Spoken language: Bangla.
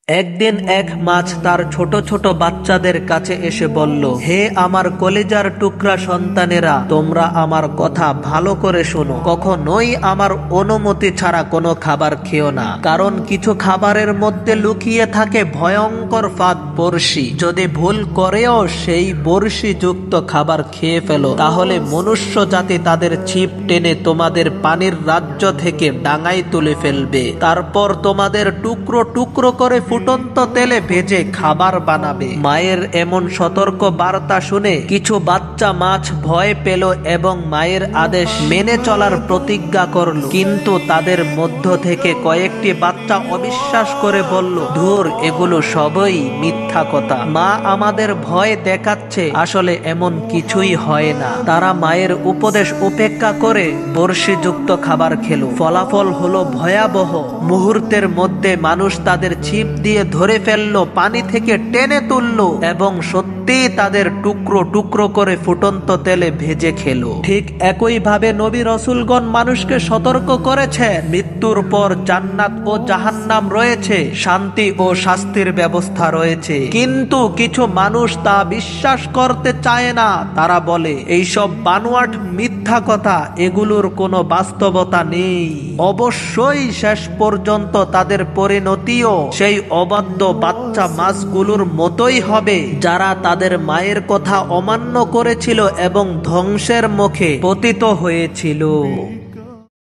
একদিন এক মাছ তার ছোট ছোট বাচ্চাদের কাছে এসে বলল, হে আমার কলিজার টুকরা সন্তানেরা, তোমরা আমার কথা ভালো করে শোনো। কখনোই আমার অনুমতি ছাড়া কোনো খাবার খেও না, কারণ কিছু খাবারের মধ্যে লুকিয়ে থাকে ভয়ঙ্কর ফাঁদ বড়শি। যদি ভুল করেও সেই বড়শি যুক্ত খাবার খেয়ে ফেলো, তাহলে মনুষ্য জাতি তাদের ছিপ টেনে তোমাদের পানির রাজ্য থেকে ডাঙায় তুলে ফেলবে। তারপর তোমাদের টুকরো টুকরো করে ফুটন্ত তেলে ভেজে খাবার বানাবে। মায়ের এমন সতর্ক বার্তা শুনে কিছু বাচ্চা মাছ ভয় পেল এবং মায়ের আদেশ মেনে চলার প্রতিজ্ঞা করল। কিন্তু তাদের মধ্য থেকে কয়েকটি বাচ্চা অবিশ্বাস করে বলল, ধুর, এগুলো সবই মিথ্যা কথা, মা আমাদের ভয় দেখাচ্ছে, আসলে এমন কিছুই হয় না। তারা মায়ের উপদেশ উপেক্ষা করে বড়শিযুক্ত খাবার খেলো। ফলাফল হলো ভয়াবহ। মুহূর্তের মধ্যে মানুষ তাদের ছিপ দিয়ে ধরে ফেললো, পানি থেকে টেনে তুললো এবং সত্যি তাদের টুকরো টুকরো করে ফুটন্ত তেলে ভেজে খেলো। ঠিক একই ভাবে নবী রাসূলগণ মানুষকে সতর্ক করেছেন, মৃত্যুর পর জান্নাত ও জাহান্নাম রয়েছে, শান্তি ও শাস্তির ব্যবস্থা রয়েছে। কিন্তু কিছু মানুষ তা বিশ্বাস করতে চায় না। তারা বলে, এইসব বানোয়াট মিথ্যা কথা, এগুলোর কোনো বাস্তবতা নেই। অবশ্যই শেষ পর্যন্ত তাদের পরিণতিও সেই অবাধ্য বাচ্চা মাছগুলোর মতোই হবে, যারা তাদের মায়ের কথা অমান্য করেছিল এবং ধ্বংসের মুখে পতিত হয়েছিল।